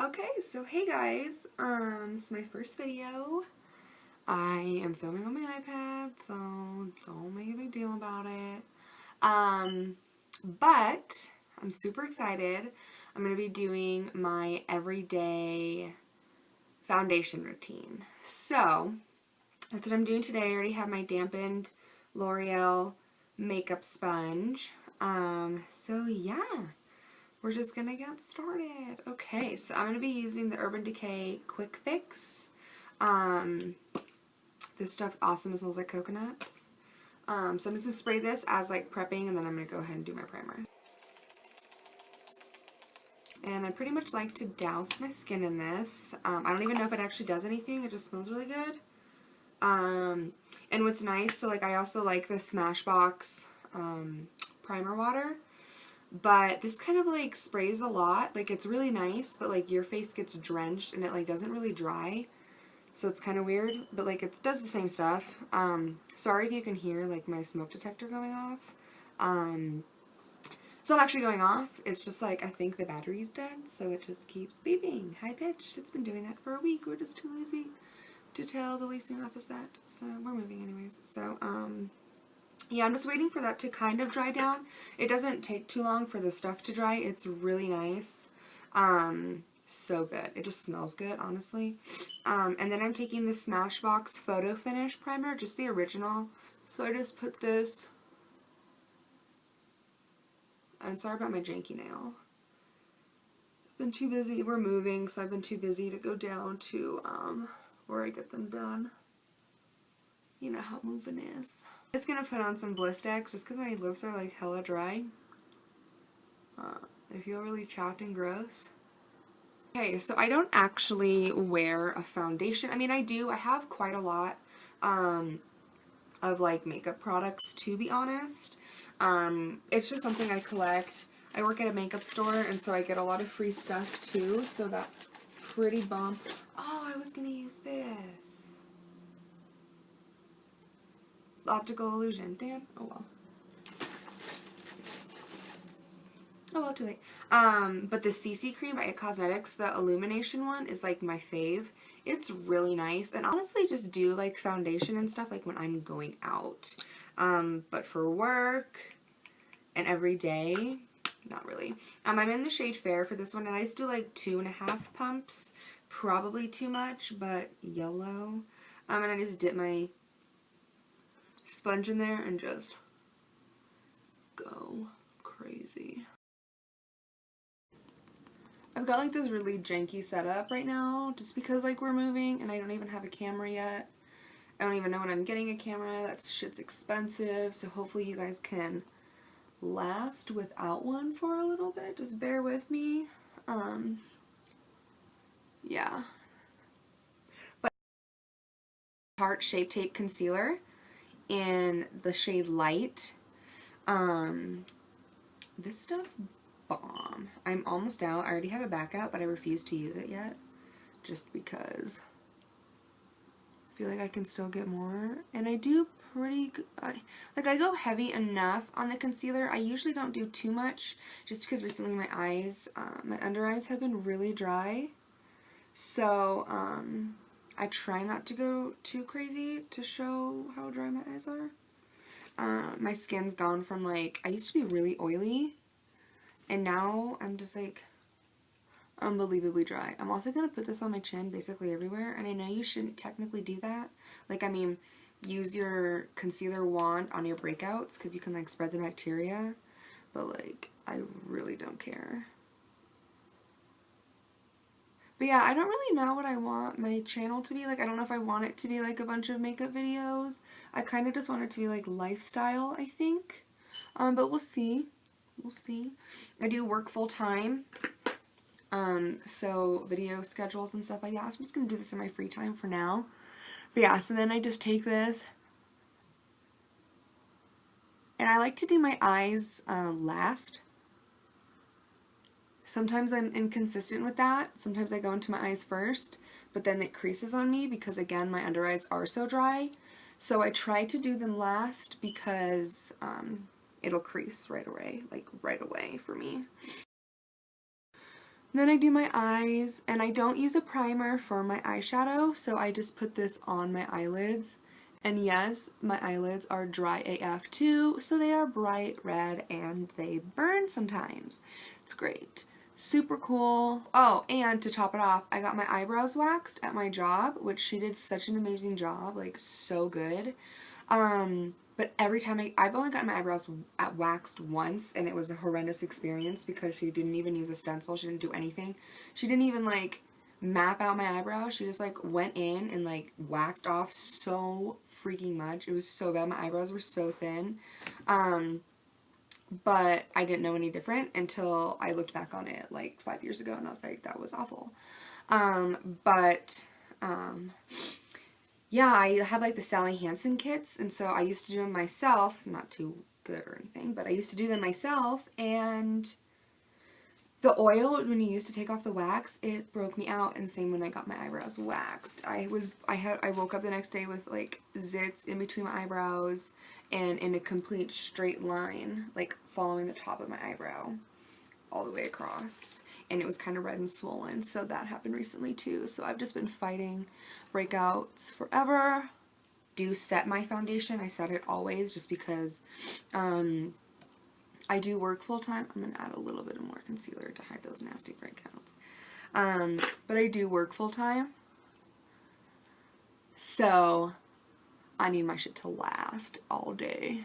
Okay, so hey guys, this is my first video. I am filming on my iPad, so don't make a big deal about it. But I'm super excited. I'm going to be doing my everyday foundation routine. So, that's what I'm doing today. I already have my dampened L'Oreal makeup sponge. So yeah. We're just gonna get started. Okay, so I'm gonna be using the Urban Decay Quick Fix. This stuff's awesome. It smells like coconuts. So I'm just gonna spray this as like prepping, and then I'm gonna go ahead and do my primer. And I pretty much like to douse my skin in this. I don't even know if it actually does anything. It just smells really good. And what's nice, so like I also like the Smashbox primer water. But this kind of like sprays a lot. Like it's really nice, but like your face gets drenched and it like doesn't really dry. So it's kind of weird, but like it does the same stuff. Sorry if you can hear like my smoke detector going off. It's not actually going off. It's just like I think the battery's dead, so it just keeps beeping, high pitched. It's been doing that for a week. We're just too lazy to tell the leasing office that. So we're moving anyways. So yeah, I'm just waiting for that to kind of dry down. It doesn't take too long for the stuff to dry. It's really nice. So good. It just smells good, honestly. And then I'm taking the Smashbox Photo Finish Primer, just the original. So I just put this. And sorry about my janky nail. I've been too busy. We're moving, so I've been too busy to go down to where I get them done. You know how moving is. I'm just gonna put on some Blistex just because my lips are like hella dry. They feel really chapped and gross. Okay, so I don't actually wear a foundation. I mean, I do. I have quite a lot of like makeup products, to be honest. It's just something I collect. I work at a makeup store, and so I get a lot of free stuff too, so that's pretty bomb. Oh, I was gonna use this. Optical illusion. Damn. Oh well. Oh well, too late. But the CC cream by It Cosmetics, the illumination one, is like my fave. It's really nice, and honestly just do like foundation and stuff like when I'm going out. But for work and every day, not really. I'm in the shade Fair for this one, and I just do like 2.5 pumps. Probably too much, but yellow. And I just dip my sponge in there and just go crazy. I've got like this really janky setup right now just because like we're moving and I don't even have a camera yet. I don't even know when I'm getting a camera. That shit's expensive, so hopefully you guys can last without one for a little bit. Just bear with me. Yeah. But Tarte Shape Tape Concealer in the shade Light. This stuff's bomb. I'm almost out. I already have a backup, but I refuse to use it yet just because I feel like I can still get more, and I do pretty good. I go heavy enough on the concealer. I usually don't do too much just because recently my eyes, my under eyes have been really dry, so I try not to go too crazy to show how dry my eyes are. My skin's gone from like, I used to be really oily, and now I'm just like unbelievably dry. I'm also going to put this on my chin basically everywhere, and I know you shouldn't technically do that. Like, I mean, use your concealer wand on your breakouts because you can like spread the bacteria, but like, I really don't care. But yeah, I don't really know what I want my channel to be like. I don't know if I want it to be like a bunch of makeup videos. I kind of just want it to be like lifestyle, I think. But we'll see. We'll see. I do work full time. So video schedules and stuff like that. So I'm just going to do this in my free time for now. But yeah, so then I just take this. And I like to do my eyes last. Sometimes I'm inconsistent with that. Sometimes I go into my eyes first, but then it creases on me because, again, my under eyes are so dry. So I try to do them last because it'll crease right away, like right away for me. Then I do my eyes, and I don't use a primer for my eyeshadow, so I just put this on my eyelids. And yes, my eyelids are dry AF too, so they are bright red and they burn sometimes. It's great. Super cool. Oh, and to top it off, I got my eyebrows waxed at my job, which she did such an amazing job, like so good. But every time I've only gotten my eyebrows waxed once, and it was a horrendous experience because she didn't even use a stencil. She didn't do anything. She didn't even like map out my eyebrows. She just like went in and like waxed off so freaking much. It was so bad. My eyebrows were so thin. But I didn't know any different until I looked back on it like 5 years ago, and I was like, that was awful. Yeah, I had like the Sally Hansen kits, and so I used to do them myself. Not too good or anything, but I used to do them myself, and the oil, when you used to take off the wax, it broke me out, and same when I got my eyebrows waxed. I woke up the next day with like zits in between my eyebrows and in a complete straight line, like following the top of my eyebrow all the way across, and it was kind of red and swollen, so that happened recently too. So I've just been fighting breakouts forever. Do set my foundation. I set it always just because I do work full-time. I'm going to add a little bit more concealer to hide those nasty breakouts. But I do work full-time, so I need my shit to last all day.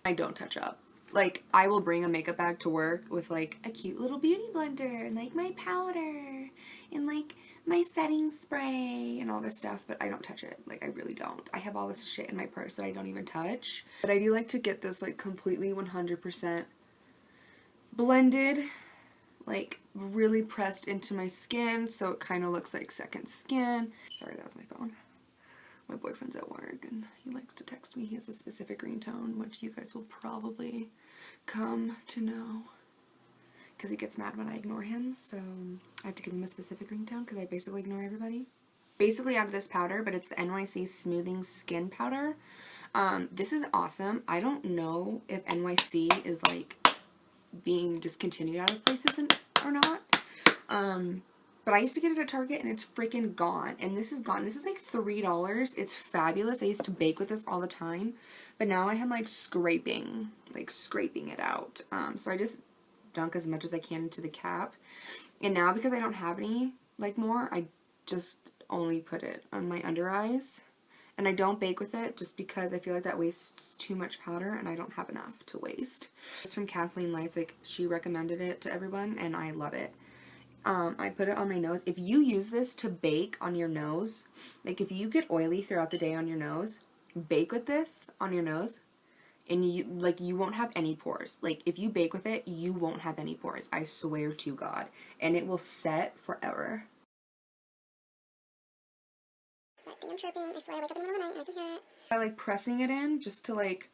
I don't touch up. Like, I will bring a makeup bag to work with, like, a cute little beauty blender and, like, my powder and, like, my setting spray and all this stuff, but I don't touch it. Like, I really don't. I have all this shit in my purse that I don't even touch. But I do like to get this, like, completely 100% blended, like, really pressed into my skin so it kind of looks like second skin. Sorry, that was my phone. My boyfriend's at work and he likes to text me. He has a specific ringtone, which you guys will probably come to know because he gets mad when I ignore him, so I have to give him a specific ringtone because I basically ignore everybody. Basically out of this powder, but it's the NYC Smoothing Skin Powder. This is awesome. I don't know if NYC is like being discontinued out of places or not. But I used to get it at Target and it's freaking gone. And this is gone. This is like $3. It's fabulous. I used to bake with this all the time. But now I am like scraping it out. So I just dunk as much as I can into the cap. And now because I don't have any like more, I just only put it on my under eyes. And I don't bake with it just because I feel like that wastes too much powder and I don't have enough to waste. It's from Kathleen Lights. Like, she recommended it to everyone and I love it. I put it on my nose. If you use this to bake on your nose, like if you get oily throughout the day on your nose, bake with this on your nose and you won't have any pores. Like if you bake with it, you won't have any pores. I swear to God. And it will set forever. I'm chirping. I swear I wake up in the middle of the night and I can hear it. I like pressing it in just to like,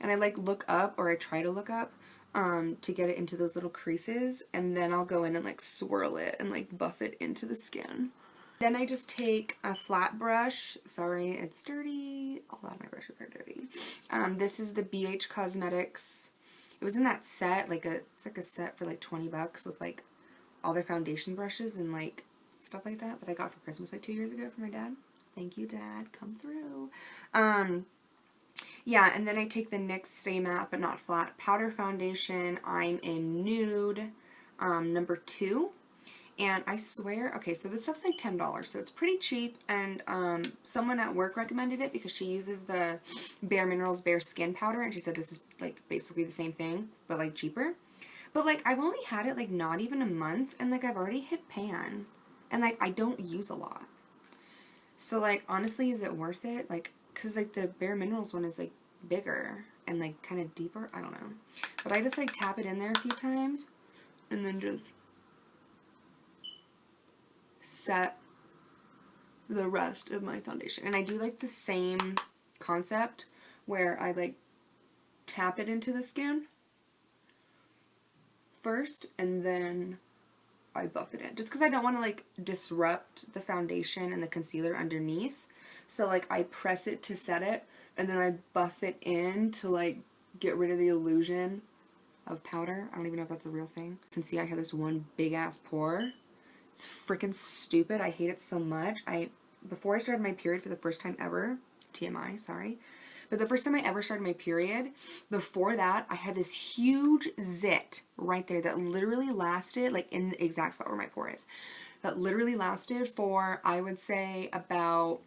and I like look up, or I try to look up to get it into those little creases, and then I'll go in and like swirl it and like buff it into the skin. Then I just take a flat brush. Sorry, it's dirty. A lot of my brushes are dirty. This is the BH Cosmetics. It was in that set, it's like a set for like 20 bucks with like all their foundation brushes and like stuff like that I got for Christmas like 2 years ago for my dad. Thank you, Dad. Come through. Yeah, and then I take the NYX Stay Matte But Not Flat Powder Foundation. I'm in Nude, number 2. And I swear, okay, so this stuff's like $10, so it's pretty cheap. And someone at work recommended it because she uses the Bare Minerals Bare Skin Powder, and she said this is like basically the same thing, but like cheaper. But like I've only had it like not even a month, and like I've already hit pan, and like I don't use a lot. So like honestly, is it worth it? Like, cause like the Bare Minerals one is like bigger and like kind of deeper. I don't know, but I just like tap it in there a few times, and then just set the rest of my foundation. And I do like the same concept where I like tap it into the skin first and then I buff it in, just because I don't want to like disrupt the foundation and the concealer underneath. So like I press it to set it and then I buff it in to like get rid of the illusion of powder. I don't even know if that's a real thing. You can see I have this one big ass pore It's freaking stupid. I hate it so much. Before I started my period for the first time ever, TMI, sorry, but the first time I ever started my period, before that, I had this huge zit right there that literally lasted, like in the exact spot where my pore is, that literally lasted for, I would say, about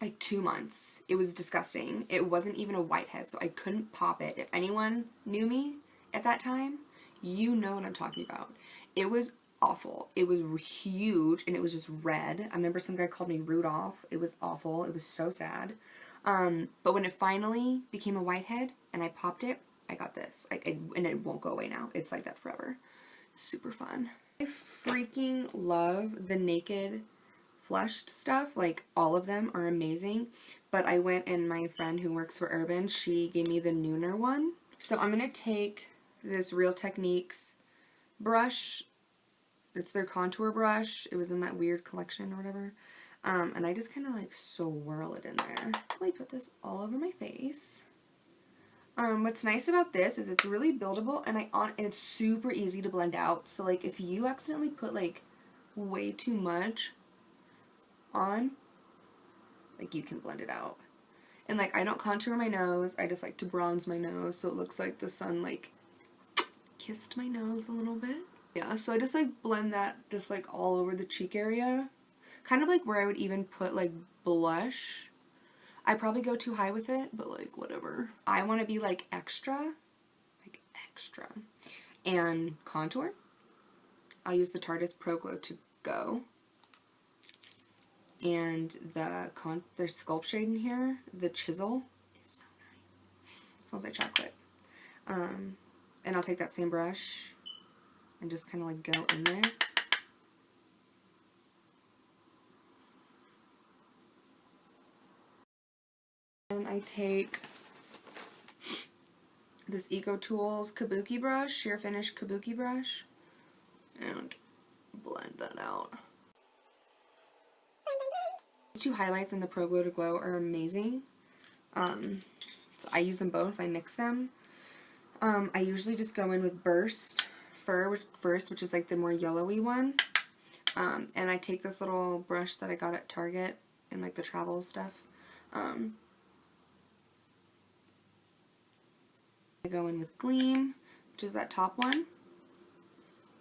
like 2 months. It was disgusting. It wasn't even a whitehead, so I couldn't pop it. If anyone knew me at that time, you know what I'm talking about. It was awful. It was huge, and it was just red. I remember some guy called me Rudolph. It was awful. It was so sad. But when it finally became a whitehead and I popped it, I got this. And it won't go away now. It's like that forever. Super fun. I freaking love the Naked flushed stuff. Like, all of them are amazing. But I went, and my friend who works for Urban, she gave me the Nooner one. So I'm going to take this Real Techniques brush. It's their contour brush. It was in that weird collection or whatever. And I just kind of like swirl it in there. I put this all over my face. What's nice about this is it's really buildable, and it's super easy to blend out. So like if you accidentally put like way too much on, like you can blend it out. And like I don't contour my nose. I just like to bronze my nose so it looks like the sun like kissed my nose a little bit. Yeah, so I just like blend that just like all over the cheek area. Kind of like where I would even put like blush. I probably go too high with it, but like whatever. I want to be like extra. And contour. I'll use the Tarte Pro Glow to Go. And there's Sculpt Shade in here. The chisel is so nice. It smells like chocolate. And I'll take that same brush and just kind of like go in there. And I take this Eco Tools Kabuki brush, sheer finish Kabuki brush, and blend that out. These two highlights in the Pro Glow to Glow are amazing. So I use them both. I mix them. I usually just go in with Burst first, which is like the more yellowy one. And I take this little brush that I got at Target in like the travel stuff. I go in with Gleam, which is that top one.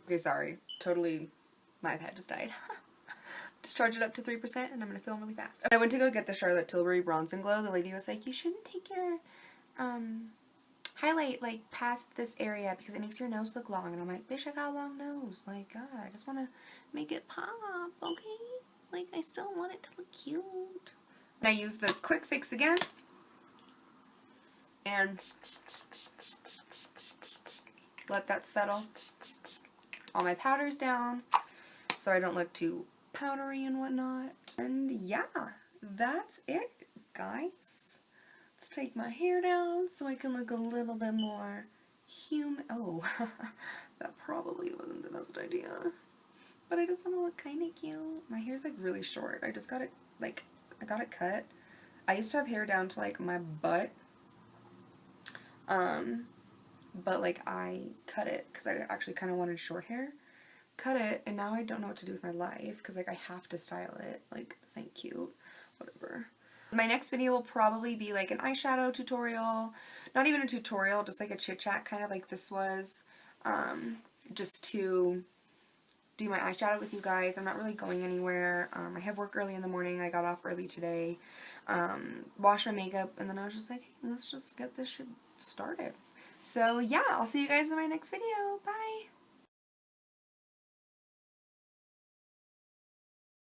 Okay, sorry. Totally, my iPad just died. Just charge it up to 3% and I'm going to film really fast. I went to go get the Charlotte Tilbury Bronze and Glow. The lady was like, you shouldn't take your highlight like past this area because it makes your nose look long. And I'm like, bitch, I got a long nose. Like, God, I just want to make it pop, okay? Like, I still want it to look cute. And I use the Quick Fix again. And let that settle all my powders down so I don't look too powdery and whatnot. And yeah, that's it, guys. Let's take my hair down so I can look a little bit more human. Oh, that probably wasn't the best idea. But I just want to look kind of cute. My hair's like really short. I just got it, like, I got it cut. I used to have hair down to like my butt. But like I cut it because I actually kind of wanted short hair. Cut it, and now I don't know what to do with my life because like I have to style it. Like, this ain't cute. Whatever. My next video will probably be like an eyeshadow tutorial. Not even a tutorial, just like a chit chat kind of like this was. Just to do my eyeshadow with you guys. I'm not really going anywhere. I have work early in the morning. I got off early today. Washed my makeup, and then I was just like, hey, let's just get this shit started. So yeah, I'll see you guys in my next video. Bye!